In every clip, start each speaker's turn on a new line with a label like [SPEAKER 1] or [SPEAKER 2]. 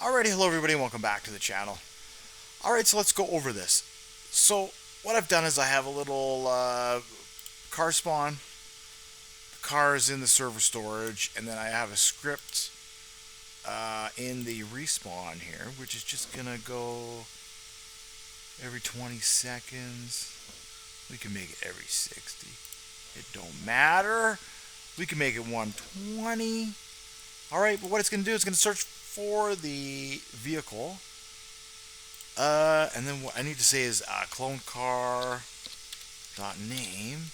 [SPEAKER 1] Alrighty, hello everybody and welcome back to the channel. Alright, so let's go over this. So, what I've done is I have a little car spawn. The car is in the server storage, and then I have a script in the respawn here, which is just gonna go every 20 seconds. We can make it every 60. It don't matter. We can make it 120. Alright, but what it's gonna do is it's gonna search for the vehicle, and then what I need to say is clone car dot name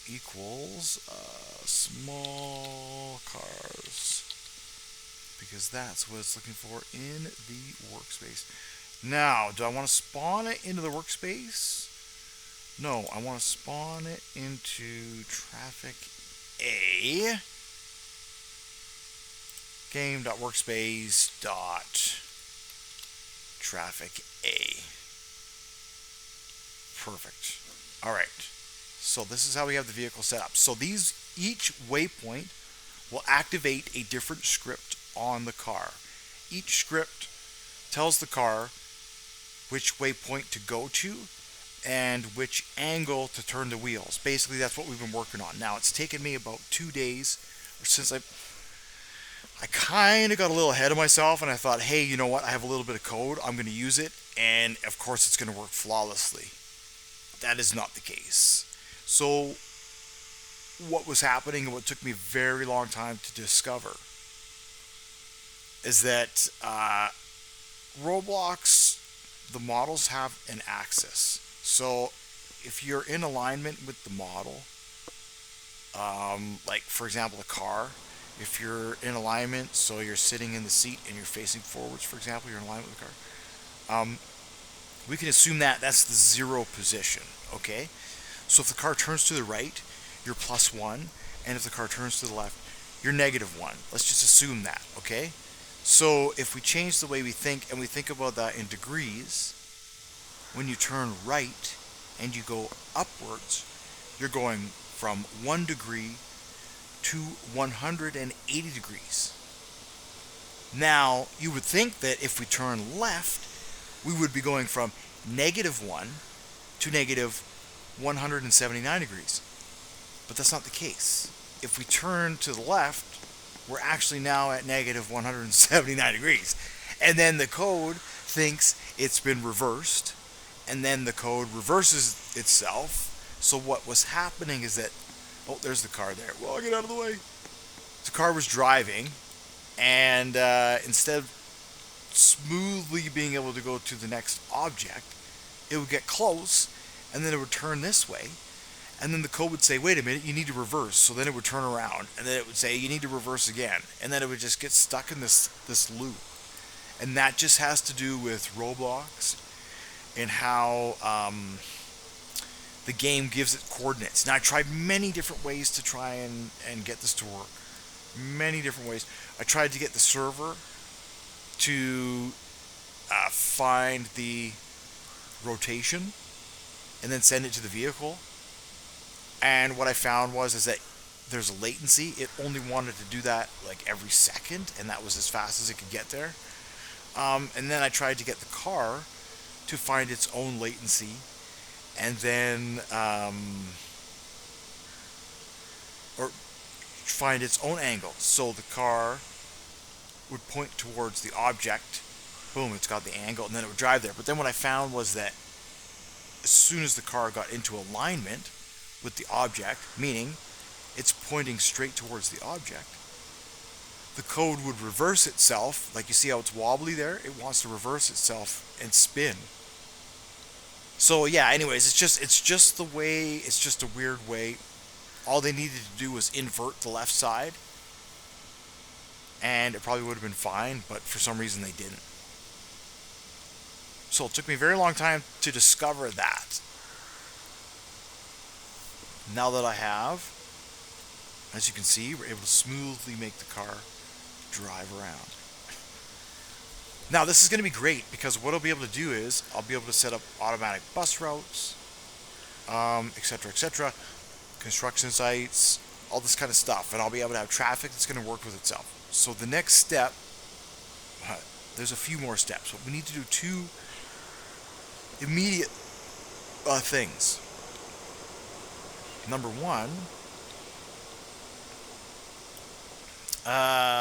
[SPEAKER 1] equals small cars, because that's what it's looking for in the workspace. Now, do I want to spawn it into the workspace? No, I want to spawn it into traffic A. Game.workspace.traffic A. Perfect. Alright. So this is how we have the vehicle set up. So each waypoint will activate a different script on the car. Each script tells the car which waypoint to go to and which angle to turn the wheels. Basically, that's what we've been working on. Now, it's taken me about 2 days since I kind of got a little ahead of myself, and I thought, hey, you know what? I have a little bit of code. I'm going to use it, and of course, it's going to work flawlessly. That is not the case. So, what was happening, and what took me a very long time to discover, is that Roblox, the models have an axis. So, if you're in alignment with the model, like for example, a car. If you're in alignment, so you're sitting in the seat and you're facing forwards, for example, you're in alignment with the car, we can assume that that's the 0 position, okay? So if the car turns to the right, you're +1, and if the car turns to the left, you're -1. Let's just assume that, okay? So if we change the way we think, and we think about that in degrees, when you turn right and you go upwards, you're going from 1 degree to 180 degrees. Now, you would think that if we turn left, we would be going from -1 to -179 degrees. But that's not the case. If we turn to the left, we're actually now at -179 degrees. And then the code thinks it's been reversed, and then the code reverses itself. So what was happening is that, oh, there's the car there. Well, get out of the way. The car was driving, and instead of smoothly being able to go to the next object, it would get close, and then it would turn this way, and then the code would say, wait a minute, you need to reverse. So then it would turn around, and then it would say, you need to reverse again, and then it would just get stuck in this loop. And that just has to do with Roblox and how the game gives it coordinates. Now, I tried many different ways to try and get this to work. Many different ways. I tried to get the server to find the rotation and then send it to the vehicle. And what I found is that there's a latency. It only wanted to do that like every second, and that was as fast as it could get there. And then I tried to get the car to find its own latency, and then or find its own angle. So the car would point towards the object. Boom, it's got the angle, and then it would drive there. But then what I found was that as soon as the car got into alignment with the object, meaning it's pointing straight towards the object, the code would reverse itself. Like, you see how it's wobbly there? It wants to reverse itself and spin. So yeah, anyways, it's just the way, it's just a weird way. All they needed to do was invert the left side, and it probably would have been fine, but for some reason they didn't. So it took me a very long time to discover that. Now that I have, as you can see, we're able to smoothly make the car drive around. Now, this is going to be great, because what I'll be able to do is I'll be able to set up automatic bus routes, etc., etc., construction sites, all this kind of stuff, and I'll be able to have traffic that's going to work with itself. So the next step there's a few more steps, but we need to do two immediate things. Number one,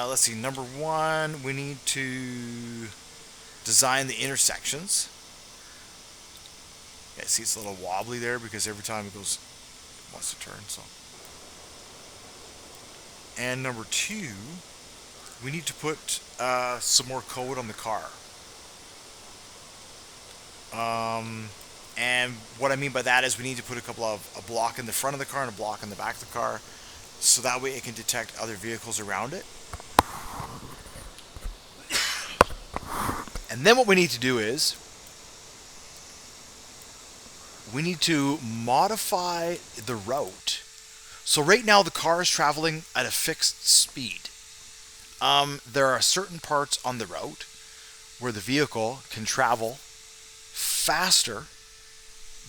[SPEAKER 1] let's see. Number one, we need to design the intersections. Yeah, see, it's a little wobbly there because every time it goes, it wants to turn. So, and number two, we need to put some more code on the car. And what I mean by that is we need to put a block in the front of the car and a block in the back of the car, so that way it can detect other vehicles around it. And then what we need to do is we need to modify the route. So right now the car is traveling at a fixed speed. There are certain parts on the route where the vehicle can travel faster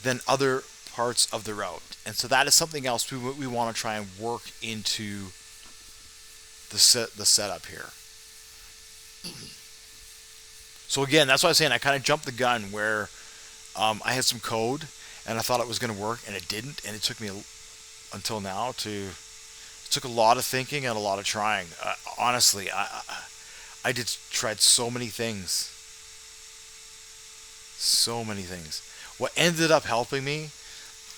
[SPEAKER 1] than other parts of the route. And so that is something else we want to try and work into the setup here. So again, that's why I'm saying I kind of jumped the gun where I had some code and I thought it was going to work and it didn't, and it took me until now it took a lot of thinking and a lot of trying. Honestly, I tried so many things. So many things. What ended up helping me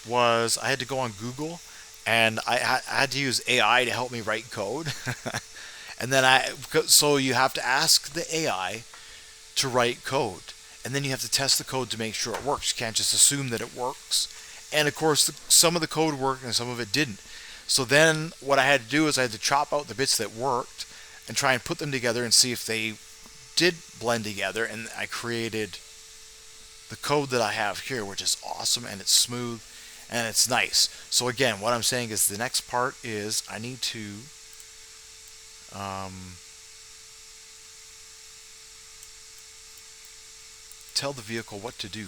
[SPEAKER 1] was I had to go on Google and I had to use AI to help me write code. And then so you have to ask the AI to write code. And then you have to test the code to make sure it works. You can't just assume that it works. And of course, some of the code worked and some of it didn't. So then what I had to do is I had to chop out the bits that worked and try and put them together and see if they did blend together. And I created the code that I have here, which is awesome and it's smooth and it's nice. So again, what I'm saying is the next part is I need to tell the vehicle what to do.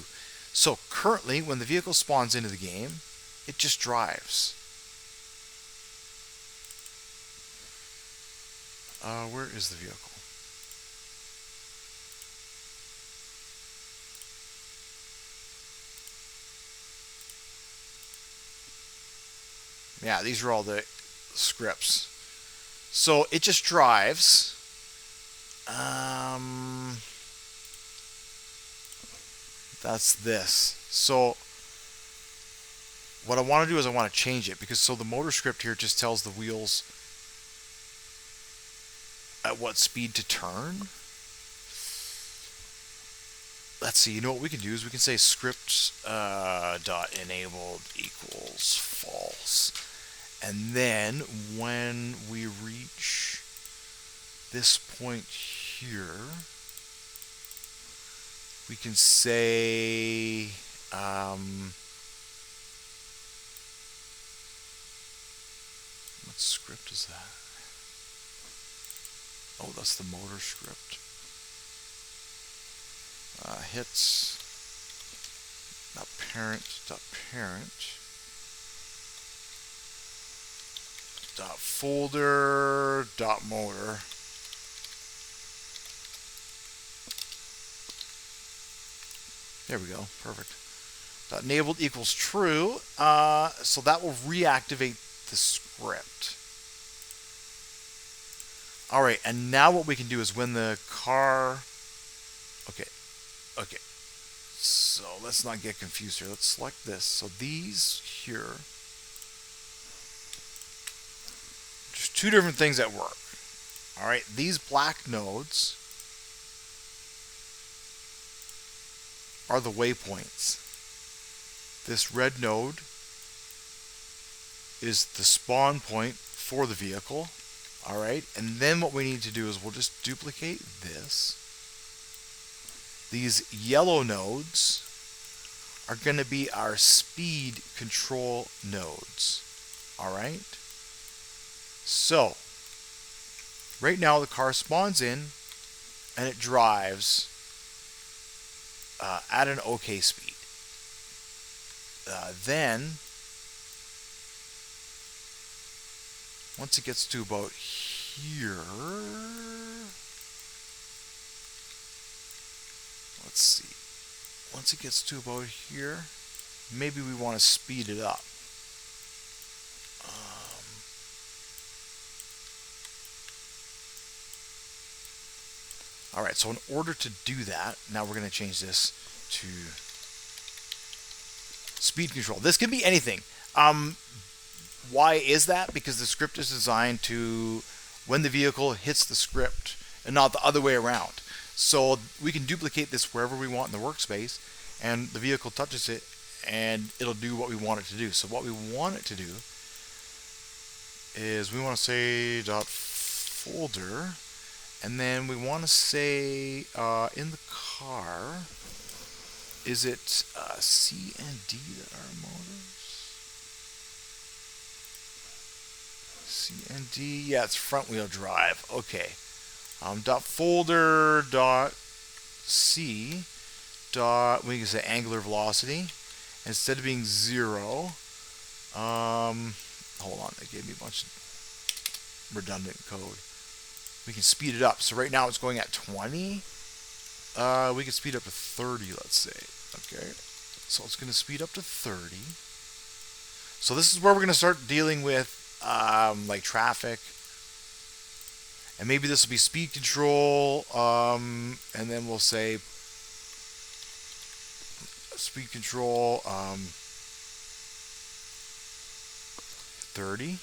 [SPEAKER 1] So currently, when the vehicle spawns into the game, it just drives. Where is the vehicle? Yeah, these are all the scripts. So it just drives. That's this. So what I want to do is I want to change it because so the motor script here just tells the wheels at what speed to turn. Let's see, you know what we can do is we can say script dot enabled equals false. And then when we reach this point here, we can say what script is that? Oh, that's the motor script. Hits parent dot folder dot motor. There we go, perfect. Dot enabled equals true. So that will reactivate the script. All right, and now what we can do is when the car. Okay. So let's not get confused here. Let's select this. So these here, just two different things that work. All right, these black nodes are the waypoints. This red node is the spawn point for the vehicle. All right, and then what we need to do is we'll just duplicate this. These yellow nodes are going to be our speed control nodes. All right. So right now the car spawns in and it drives at an okay speed. Then once it gets to about here, let's see. Once it gets to about here, maybe we want to speed it up. Um, all right, so in order to do that, now we're going to change this to speed control. This can be anything. Why is that? Because the script is designed to, when the vehicle hits the script, and not the other way around. So we can duplicate this wherever we want in the workspace, and the vehicle touches it, and it'll do what we want it to do. So what we want it to do is we want to say dot folder, and then we want to say in the car, is it C and D that are motors? C and D, yeah, it's front wheel drive. Okay. Dot folder dot C dot, we can say angular velocity. Instead of being 0, hold on, it gave me a bunch of redundant code. We can speed it up. So right now it's going at 20. We can speed up to 30, let's say. Okay. So it's going to speed up to 30. So this is where we're going to start dealing with like traffic. And maybe this will be speed control. And then we'll say speed control 30.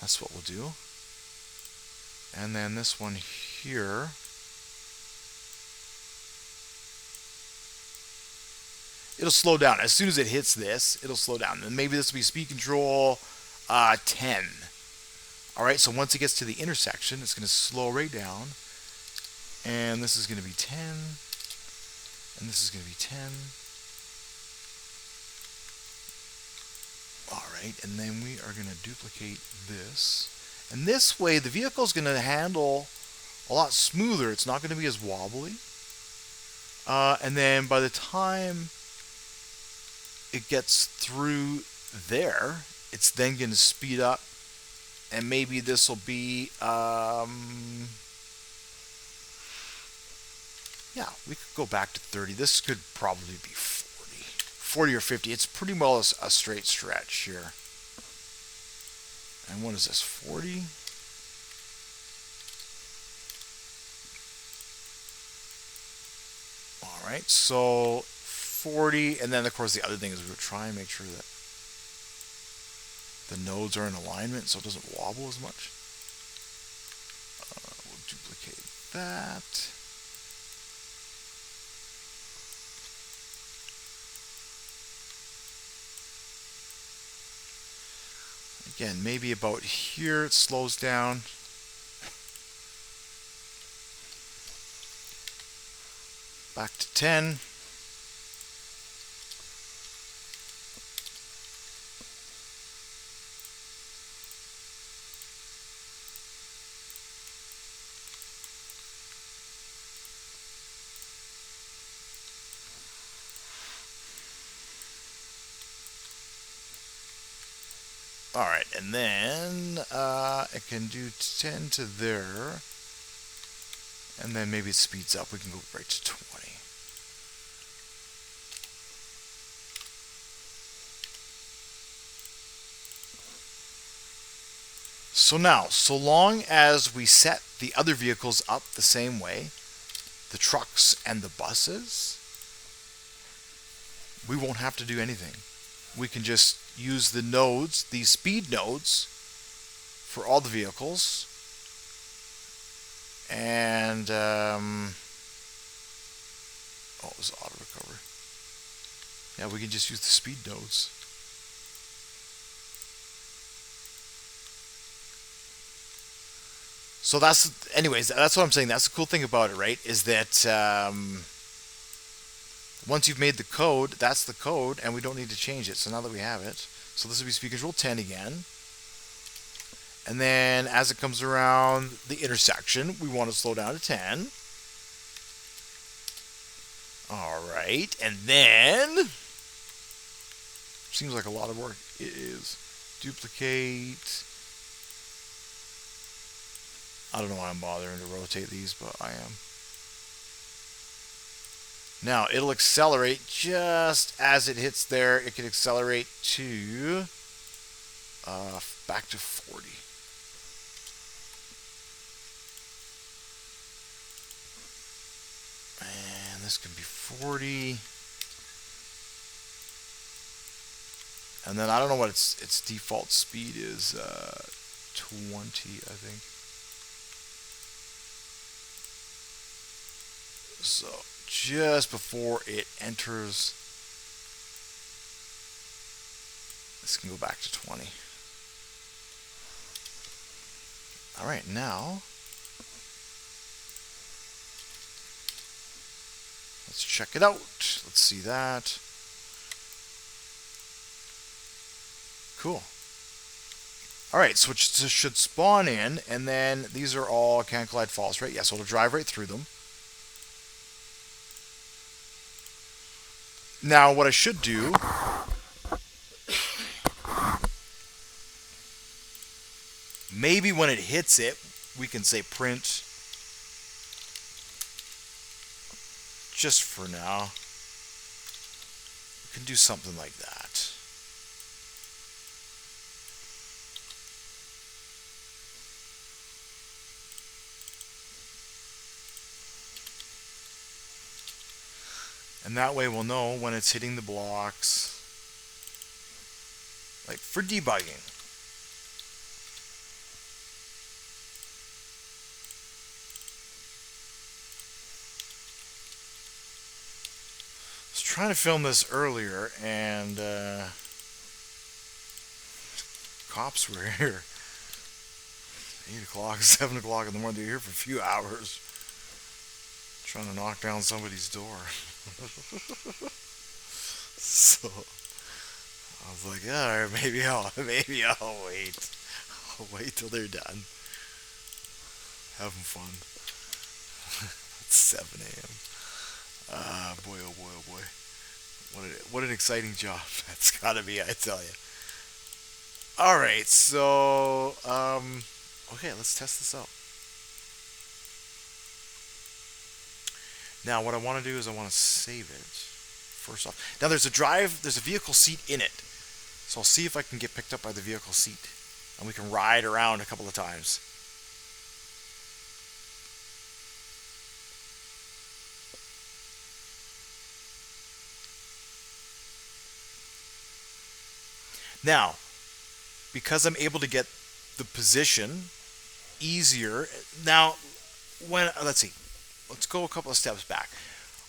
[SPEAKER 1] That's what we'll do. And then this one here, it'll slow down. As soon as it hits this, it'll slow down. And maybe this will be speed control 10. All right, so once it gets to the intersection, it's going to slow right down. And this is going to be 10. And this is going to be 10. All right, and then we are going to duplicate this. And this way, the vehicle is going to handle a lot smoother. It's not going to be as wobbly. And then by the time it gets through there, it's then going to speed up. And maybe this will be, yeah, we could go back to 30. This could probably be 40 or 50. It's pretty well a straight stretch here. And what is this, 40? All right, so 40, and then of course the other thing is we'll try and make sure that the nodes are in alignment so it doesn't wobble as much. We'll duplicate that. Again, maybe about here it slows down. Back to 10. All right, and then it can do 10 to there, and then maybe it speeds up. We can go right to 20. So now, so long as we set the other vehicles up the same way, the trucks and the buses, we won't have to do anything. We can just use the nodes, these speed nodes, for all the vehicles. And, oh, it was auto recover. Yeah, we can just use the speed nodes. So anyways, that's what I'm saying. That's the cool thing about it, right? Is that once you've made the code, that's the code, and we don't need to change it. So now that we have it, so this will be speed control 10 again. And then as it comes around the intersection, we want to slow down to 10. All right, and then, seems like a lot of work. It is duplicate. I don't know why I'm bothering to rotate these, but I am. Now it'll accelerate just as it hits there. It can accelerate to back to 40. And this can be 40. And then I don't know what its default speed is. 20, I think. So just before it enters, this can go back to 20. All right, now let's check it out. Let's see that. Cool. All right, so it should spawn in, and then these are all Can Collide Falls, right? Yeah, so it'll drive right through them. Now, what I should do, maybe when it hits it, we can say print, just for now. We can do something like that. And that way we'll know when it's hitting the blocks, like for debugging. I was trying to film this earlier, and cops were here. 8 o'clock, 7 o'clock in the morning. They're here for a few hours, trying to knock down somebody's door. So I was like, all right, maybe I'll wait. I'll wait till they're done. Having fun. It's 7 a.m. Boy, oh boy, oh boy. What an exciting job that's gotta be, I tell you. All right, so okay, let's test this out. Now, what I want to do is I want to save it first off. Now, there's a vehicle seat in it, so I'll see if I can get picked up by the vehicle seat, and we can ride around a couple of times. Now, because I'm able to get the position easier. Now, let's see. Let's go a couple of steps back.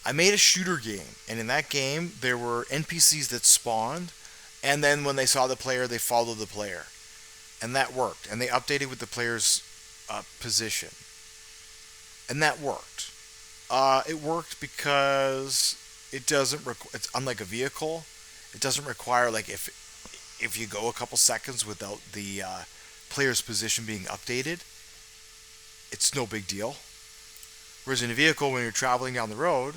[SPEAKER 1] I made a shooter game, and in that game, there were NPCs that spawned, and then when they saw the player, they followed the player. And that worked. And they updated with the player's position. And that worked. It worked because it doesn't it's unlike a vehicle. It doesn't require, like, if you go a couple seconds without the player's position being updated, it's no big deal. Whereas in a vehicle, when you're traveling down the road,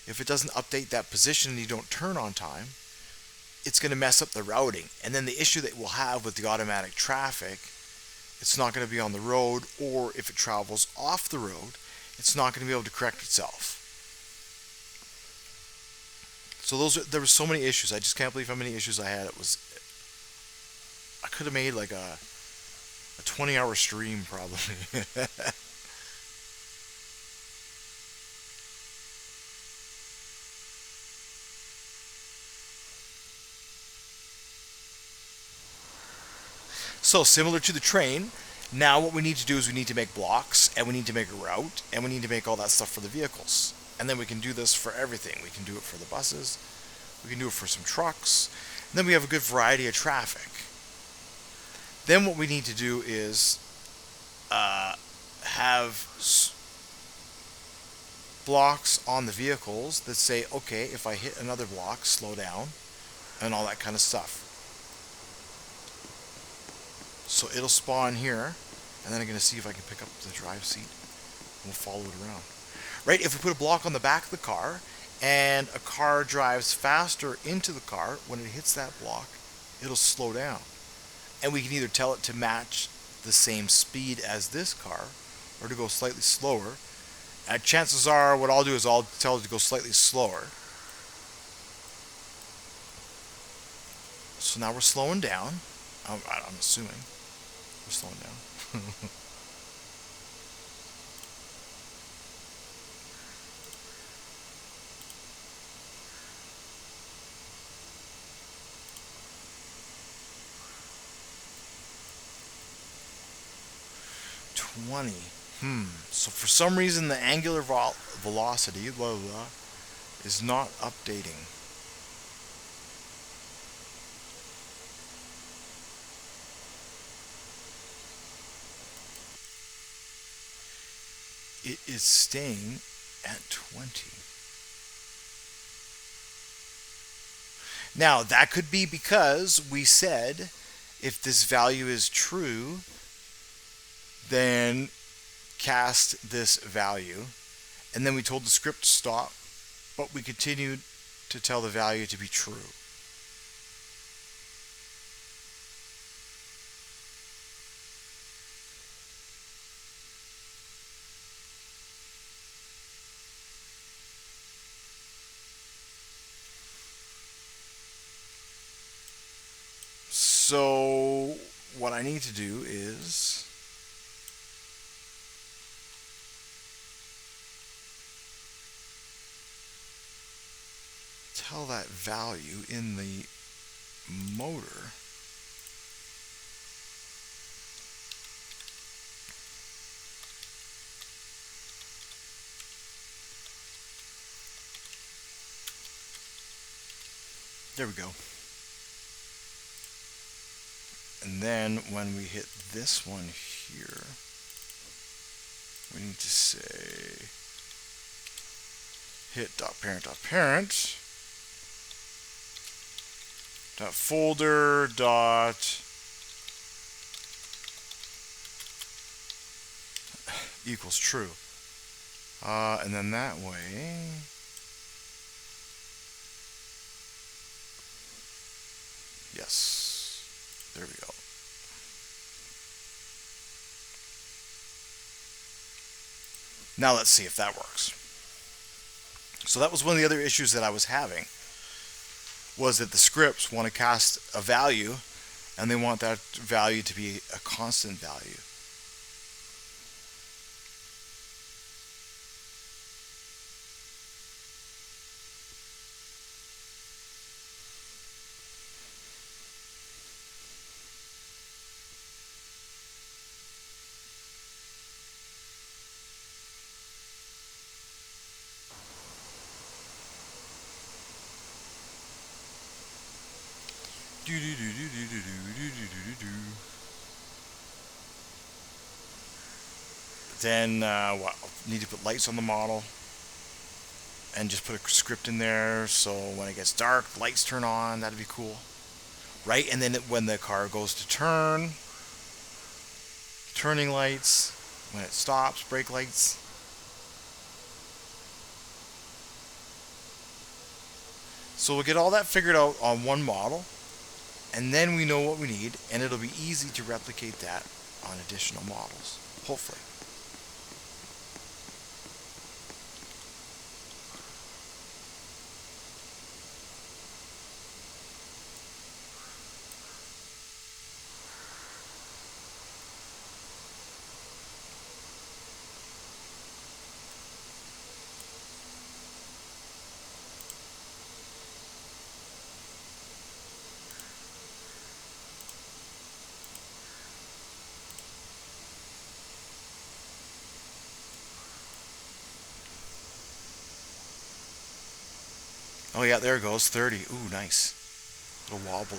[SPEAKER 1] if it doesn't update that position and you don't turn on time, it's going to mess up the routing. And then the issue that we'll have with the automatic traffic, it's not going to be on the road, or if it travels off the road, it's not going to be able to correct itself. So there were so many issues. I just can't believe how many issues I had. I could have made like a 20-hour stream probably. So similar to the train, now what we need to do is we need to make blocks, and we need to make a route, and we need to make all that stuff for the vehicles. And then we can do this for everything. We can do it for the buses. We can do it for some trucks. And then we have a good variety of traffic. Then what we need to do is have blocks on the vehicles that say, okay, if I hit another block, slow down, and all that kind of stuff. So it'll spawn here, and then I'm going to see if I can pick up the drive seat, and we'll follow it around. Right, if we put a block on the back of the car, and a car drives faster into the car, when it hits that block, it'll slow down. And we can either tell it to match the same speed as this car, or to go slightly slower, Chances are, what I'll do is I'll tell it to go slightly slower. So now we're slowing down. I'm assuming we're slowing down. 20. So for some reason, the angular velocity, blah, blah, blah, is not updating. It is staying at 20. Now, that could be because we said if this value is true, then cast this value. And then we told the script to stop, but we continued to tell the value to be true. So what I need to do is tell that value in the motor there we go. And then when we hit this one here, we need to say hit .parent .folder equals true. And then that way yes, there we go. Now let's see if that works. So that was one of the other issues that I was having, was that the scripts want to cast a value and they want that value to be a constant value. Then need to put lights on the model and just put a script in there so when it gets dark, lights turn on. That'd be cool, right? And then when the car goes to turn, turning lights. When it stops, brake lights. So we'll get all that figured out on one model, and then we know what we need, and it'll be easy to replicate that on additional models, hopefully. Oh yeah, there it goes, 30. Ooh, nice. A little wobbly.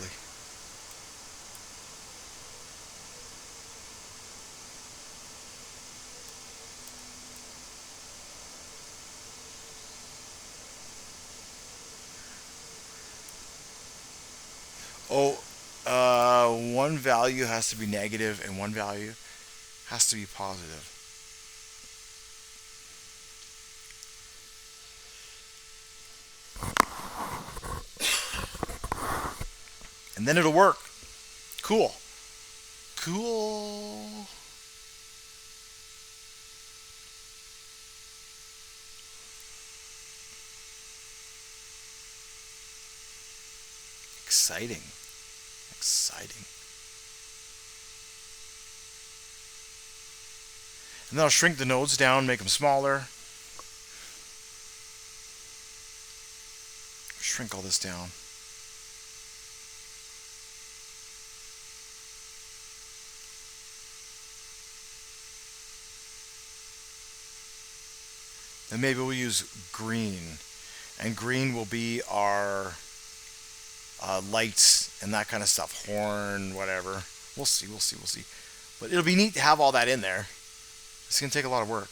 [SPEAKER 1] Oh, one value has to be negative and one value has to be positive. And then it'll work. Cool. Cool. Exciting. Exciting. And then I'll shrink the nodes down, make them smaller. Shrink all this down. And maybe we'll use green. And green will be our lights and that kind of stuff. Horn, whatever. We'll see. But it'll be neat to have all that in there. It's going to take a lot of work.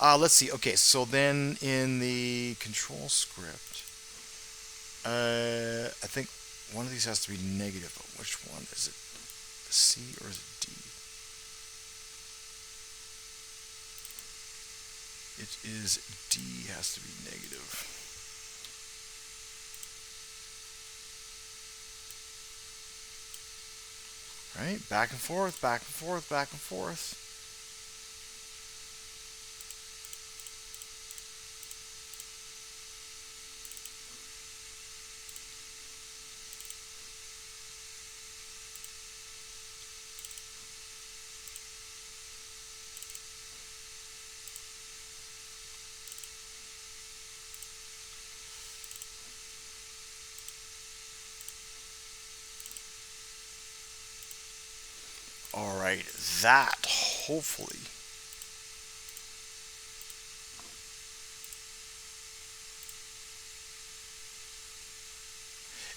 [SPEAKER 1] Let's see. Okay, so then in the control script, I think one of these has to be negative. But which one? Is it C or is it D? It is D, has to be negative. Right? Back and forth, back and forth, back and forth. Alright, that hopefully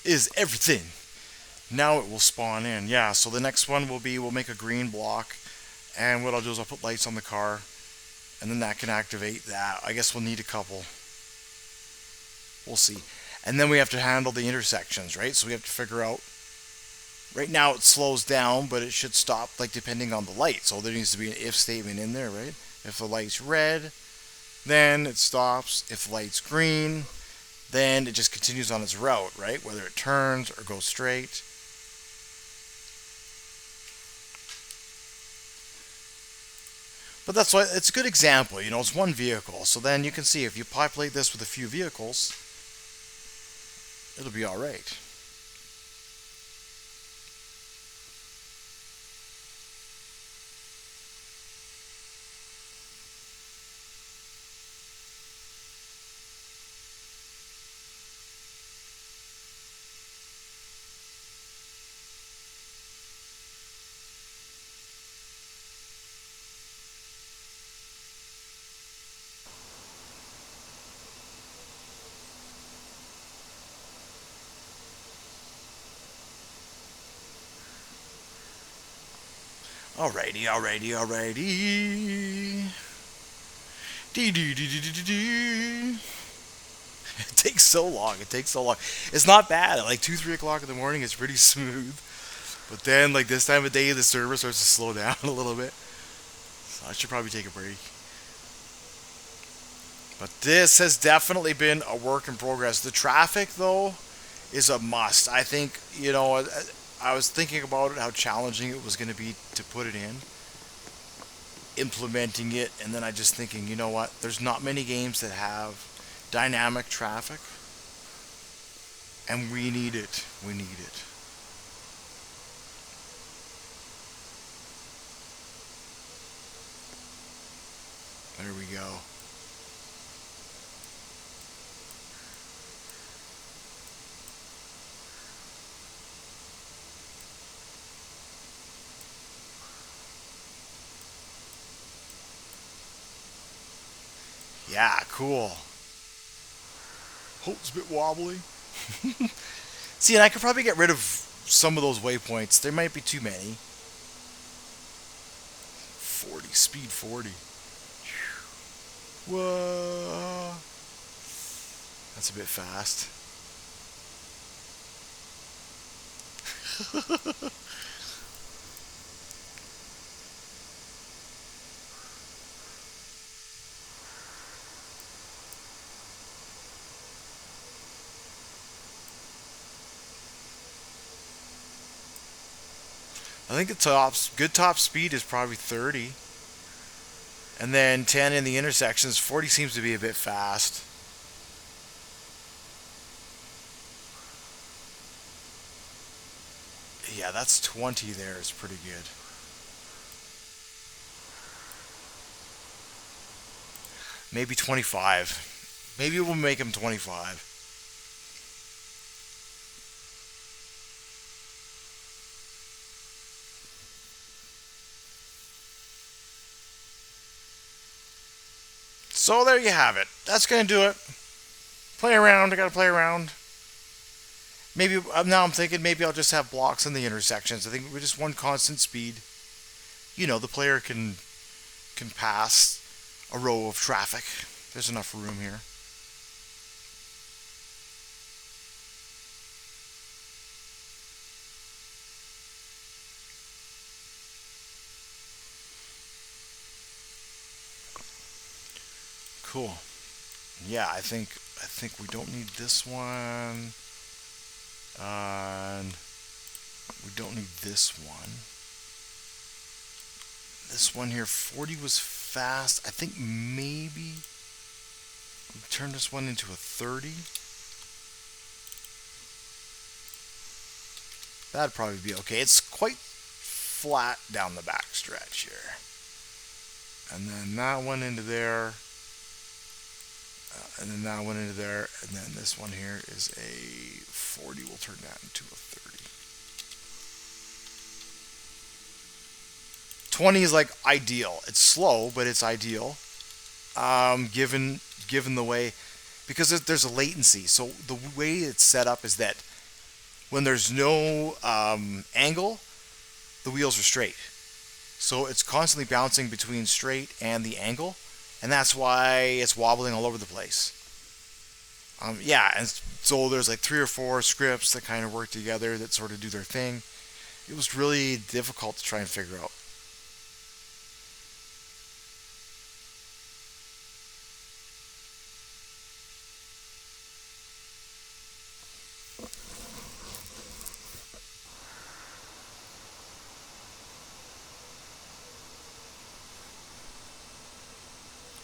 [SPEAKER 1] is everything. Now it will spawn in. Yeah, so the next one will be, we'll make a green block, and what I'll do is I'll put lights on the car, and then that can activate that. I guess we'll need a couple. We'll see. And then we have to handle the intersections, right? So we have to figure out, right now it slows down, but it should stop, like, depending on the light. So there needs to be an if statement in there, right? If the light's red, then it stops. If the light's green, then it just continues on its route, right? Whether it turns or goes straight. But that's why it's a good example, you know, it's one vehicle. So then you can see if you populate this with a few vehicles, it'll be all right. Alrighty. Dee. It takes so long. It's not bad. At like 2, 3 o'clock in the morning, it's pretty smooth. But then, like this time of day, the server starts to slow down a little bit. So I should probably take a break. But this has definitely been a work in progress. The traffic, though, is a must. I think, you know, I was thinking about it, how challenging it was going to be to put it in, implementing it, and then I just thinking, you know what, there's not many games that have dynamic traffic, and we need it. There we go. Yeah, cool. Oh, it's a bit wobbly. See, and I could probably get rid of some of those waypoints. There might be too many. 40, speed 40. Whoa. That's a bit fast. I think the good top speed is probably 30. And then 10 in the intersections. 40 seems to be a bit fast. Yeah, that's 20 there is pretty good. Maybe 25. Maybe we'll make him 25. So there you have it. That's going to do it. Play around. I got to play around. Maybe now I'm thinking maybe I'll just have blocks in the intersections. I think with just one constant speed, the player can pass a row of traffic. There's enough room here. Cool. Yeah, I think we don't need this one. And we don't need this one. This one here, 40 was fast. I think maybe we turn this one into a 30. That'd probably be okay. It's quite flat down the back stretch here. And then that one into there. And then that one into there. And then this one here is a 40. We'll turn that into a 30. 20 is like ideal. It's slow, but it's ideal. Given the way, because there's a latency. So the way it's set up is that when there's no angle, the wheels are straight. So it's constantly bouncing between straight and the angle, and that's why it's wobbling all over the place. Yeah, and so there's like 3 or 4 scripts that kind of work together that sort of do their thing. It was really difficult to try and figure out.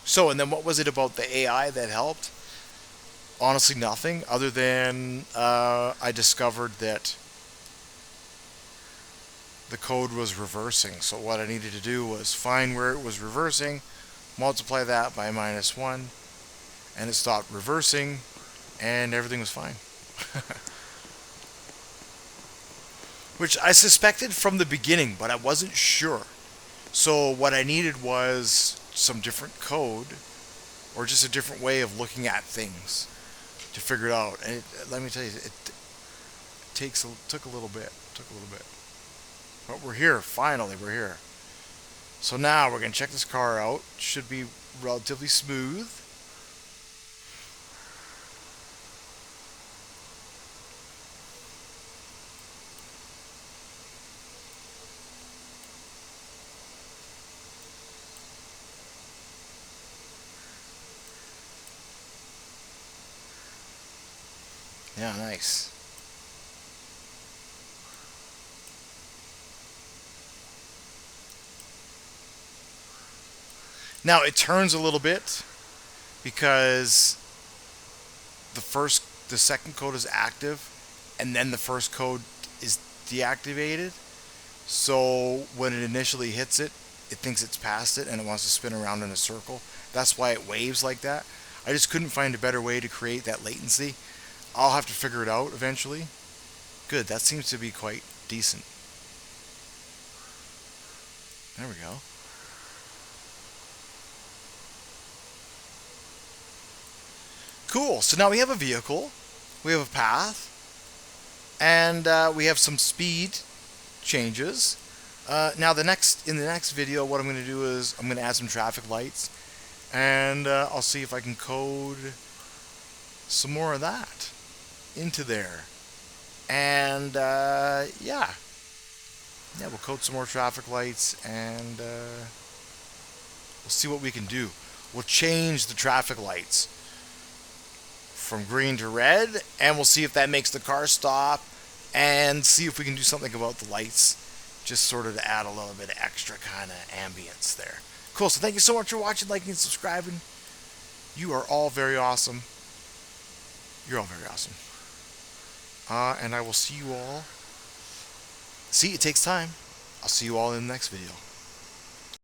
[SPEAKER 1] So, and then what was it about the AI that helped? Honestly, nothing other than I discovered that the code was reversing. So what I needed to do was find where it was reversing, multiply that by -1, and it stopped reversing, and everything was fine. Which I suspected from the beginning, but I wasn't sure. So what I needed was some different code, or just a different way of looking at things to figure it out. And let me tell you, it took a little bit. Took a little bit. But we're here. Finally, we're here. So now we're going to check this car out. Should be relatively smooth. Yeah, nice. Now it turns a little bit because the second code is active, and then the first code is deactivated. So when it initially hits it, it thinks it's past it and it wants to spin around in a circle. That's why it waves like that. I just couldn't find a better way to create that latency. I'll have to figure it out eventually. Good, that seems to be quite decent. There we go. Cool, so now we have a vehicle, we have a path, and we have some speed changes. Now in the next video, what I'm going to do is I'm going to add some traffic lights, and I'll see if I can code some more of that into there. And yeah, we'll code some more traffic lights, and we'll see what we can do. We'll change the traffic lights from green to red, and we'll see if that makes the car stop, and see if we can do something about the lights, just sort of to add a little bit of extra kind of ambience there. Cool, so thank you so much for watching, liking, and subscribing. You are all very awesome. You're all very awesome. And I will see you all See, it takes time. I'll see you all in the next video.